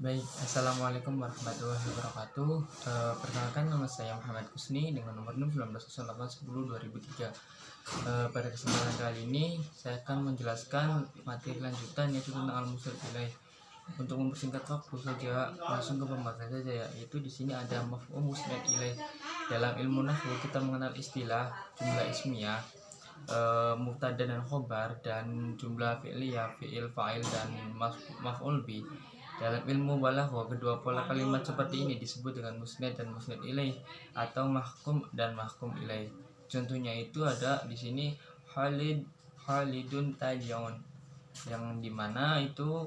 Baik, Assalamualaikum warahmatullahi wabarakatuh. Perkenalkan, nama saya Muhammad Kusni dengan nomor 190810-2003. Pada kesempatan kali ini saya akan menjelaskan materi lanjutan yaitu tentang al-musnad ilaih. Untuk mempersingkat waktu saja, langsung ke pembahasan saja ya. Yaitu di sini ada maf'ul musnad ilaih. Dalam ilmu nahwu kita mengenal istilah jumlah ismiyah, mubtada dan khobar, dan jumlah fi'liyah, fi'il, fa'il, dan maf'ul bi. Dalam ilmu balaghah, kedua pola kalimat seperti ini disebut dengan musnad dan musnad ilaih atau mahkum dan mahkum ilaih. Contohnya itu ada di sini Khalidun Tajiun, yang dimana itu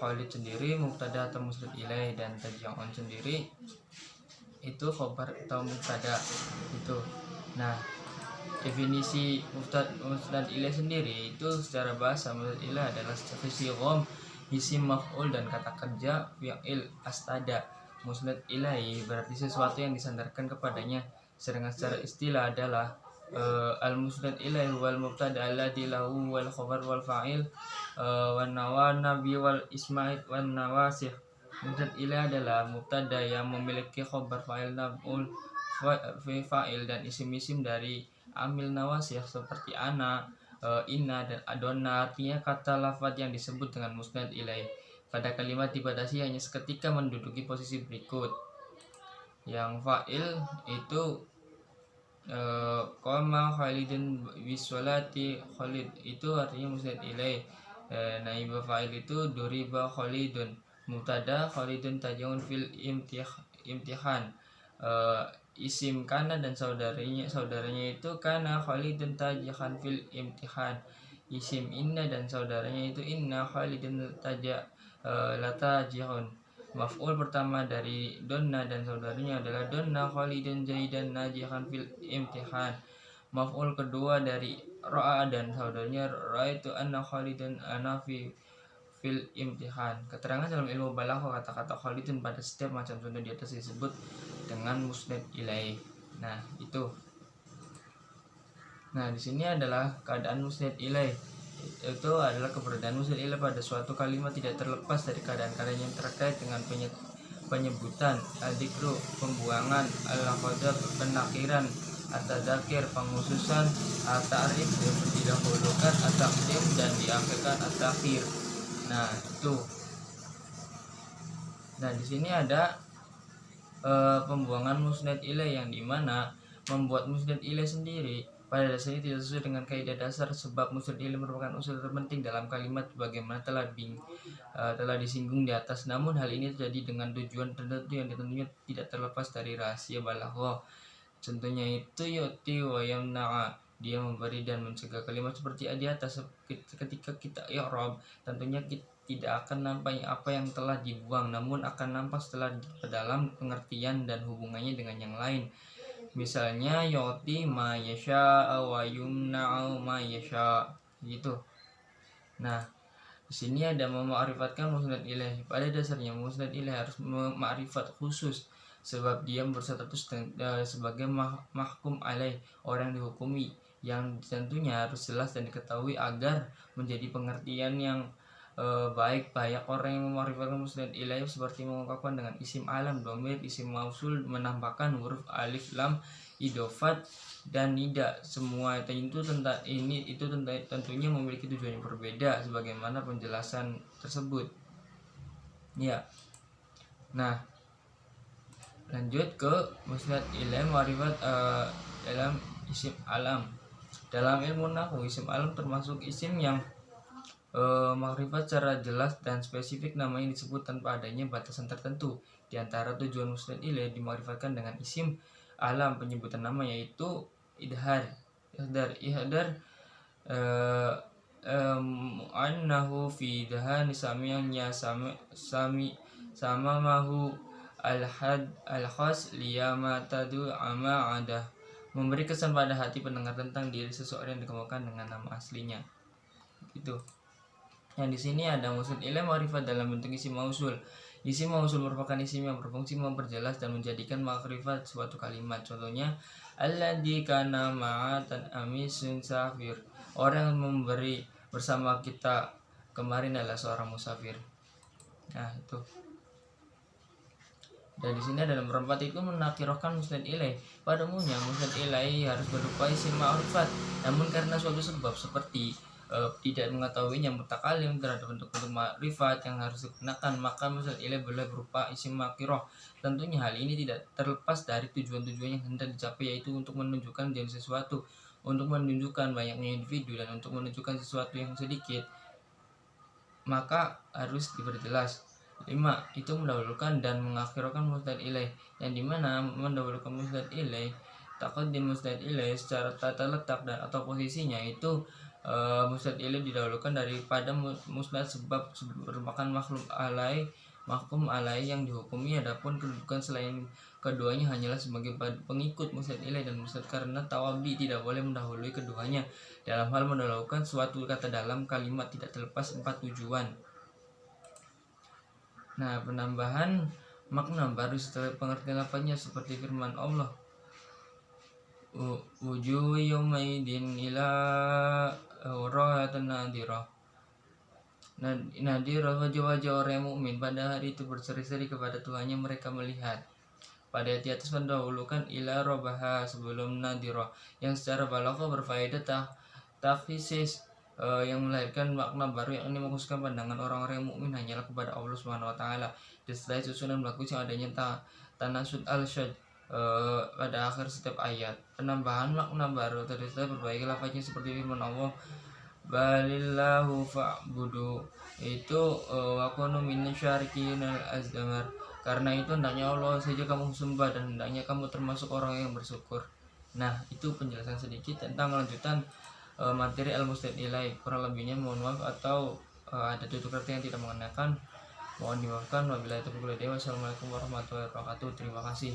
Khalid sendiri mubtada atau musnad ilaih, dan Tajiun sendiri itu khobar atau mubtada itu. Nah, definisi musnad ilaih sendiri itu secara bahasa musnad ilaih adalah sighah isim maf'ul dan kata kerja fi'il astada. Musnad ilaih berarti sesuatu yang disandarkan kepadanya, sedangkan secara istilah adalah al-musnad ilaih wal mubtada alladzi lahu wal khabar wal fa'il wan nawa nabi wal isma'id wan nawasih. Musnad ilaih adalah mubtada yang memiliki khabar, fa'il, nab'ul, fa'il, dan isim-isim dari amil nawasih seperti ana, inna, dan adonna. Artinya kata lafadz yang disebut dengan musnad ilaih pada kalimat dibatasi hanya seketika menduduki posisi berikut. Yang fa'il itu qama Khalidun bisolati, Khalid itu artinya musnad ilaih. Naib fa'il itu duriba Khalidun. Mubtada Khalidun tajun fil imtihan. Isim kana dan saudaranya itu kana Khalidun tajihan fil imtihan. Isim inna dan saudaranya itu inna Khalidun latajihun. Maf'ul pertama dari donna dan saudaranya adalah donna Khalidun jaidan najihan fil imtihan. Maf'ul kedua dari ra'a dan saudaranya ra'aitu anna Khalidun anafi fil imtihan. Keterangan dalam ilmu balaghah, kata-kata Khalidun pada setiap macam contoh di atas disebut dengan musnad ilaih. Nah, itu. Nah, di sini adalah keadaan musnad ilaih. Itu adalah keberadaan musnad ilaih pada suatu kalimat tidak terlepas dari keadaan-keadaan yang terkait dengan penyebutan, al-dzikru pembuangan, al-qadar penakiran, at-tadzakir penghususan, at-ta'rif didahulukan, at-taqdim dan diakhirkan, at-takhir. Nah, itu. Nah, di sini ada pembuangan musnad ilaih, yang dimana membuat musnad ilaih sendiri pada dasarnya tidak sesuai dengan kaidah dasar, sebab musnad ilaih merupakan unsur terpenting dalam kalimat bagaimana telah disinggung di atas. Namun hal ini terjadi dengan tujuan tertentu yang tentunya tidak terlepas dari rahasia balaghah. Contohnya itu yu'ti wa yamna'a, dia memberi dan mencegah. Kalimat seperti di atas ketika kita i'rab tentunya kita tidak akan nampak apa yang telah dibuang, namun akan nampak setelah dalam pengertian dan hubungannya dengan yang lain. Misalnya yu'ti ma yasha wa yumna'u ma yasha gitu. Nah, di sini ada mema'rifatkan musnad ilaih. Pada dasarnya musnad ilaih harus ma'rifat khusus, sebab dia berstatus sebagai mahkum alaih, orang dihukumi, yang tentunya harus jelas dan diketahui agar menjadi pengertian yang baik. Banyak orang yang mema'rifatkan musnad ilaih seperti mengungkapkan dengan isim alam, dhamir, isim mausul, menambahkan huruf alif, lam, idofat, dan nida. Semua itu tentunya memiliki tujuan yang berbeda sebagaimana penjelasan tersebut. Ya. Nah, lanjut ke musnad ilaih ma'rifat dalam isim alam. Dalam ilmu nahwu, isim alam termasuk isim yang makrifat secara jelas dan spesifik, namanya disebut tanpa adanya batasan tertentu. Di antara tujuan musnad ilaih dimakrifatkan dengan isim alam penyebutan nama, yaitu ihdar annahu fi dhahani sami'nya sama mahu al-khas liyama tadu ama adah, memberi kesan pada hati pendengar tentang diri seseorang yang dikemukakan dengan nama aslinya. Itu. Yang di sini ada musnad ilaih ma'rifat dalam bentuk isim mausul. Isim mausul merupakan isim yang berfungsi memperjelas dan menjadikan makrifat suatu kalimat. Contohnya alladzi kana ma'atan amisun safir, orang yang memberi bersama kita kemarin adalah seorang musafir. Nah itu. Dan di sini dalam berempat itu menakirkan musnad ilaih. Pada umumnya musnad ilaih harus berupa isim ma'rifat. Namun karena suatu sebab seperti tidak mengetahuinya mutakalim terhadap bentuk-bentuk ma'rifat yang harus digunakan, maka musnad ilaih boleh berupa isim makiroh. Tentunya hal ini tidak terlepas dari tujuan-tujuan yang hendak dicapai, yaitu untuk menunjukkan jenis sesuatu, untuk menunjukkan banyaknya individu, dan untuk menunjukkan sesuatu yang sedikit, maka harus diperjelas. 5. Itu mendahulukan dan mengakhirkan musnad ilaih, yang dimana mendahulukan musnad ilaih, taqdim musnad ilaih secara tata letak dan atau posisinya itu musnad ilaih didahulukan daripada musnad sebab merupakan mahkum alaih yang dihukumi. Adapun kedudukan selain keduanya hanyalah sebagai pengikut musnad ilaih dan musnad karena tawabi tidak boleh mendahului keduanya dalam hal mendahulukan suatu kata dalam kalimat tidak terlepas 4 tujuan. Nah, penambahan makna baru setelah pengertian lafaznya seperti firman Allah, wujuh yaumaidin ila rahatin nadirah. Nadirah, wajah-wajah orang yang mukmin pada hari itu berseri-seri kepada Tuhannya, mereka melihat. Pada ayat atas mendahulukan ila robaha sebelum nadirah, yang secara balaghah berfaedah takhsis, yang melahirkan makna baru, yakni mengkhususkan pandangan orang-orang yang mukmin hanyalah kepada Allah Subhanahu wa taala. Dan setelah susunan berlaku yang adanya tanasud al-syad pada akhir setiap ayat. Penambahan makna baru terdapat berbagai lafaznya seperti firman Allah, balillahu fa'budu, itu wakunu minasyarikin al-azmar, karena itu hendaknya Allah saja kamu sembah dan hendaknya kamu termasuk orang yang bersyukur. Nah, itu penjelasan sedikit tentang lanjutan materi al-musnad ilaih. Kurang lebihnya mohon maaf, atau ada tutur kata yang tidak mengenakan, mohon dimaafkan. Wabillahi taufiq wal hidayah. Wassalamualaikum warahmatullahi wabarakatuh. Terima kasih.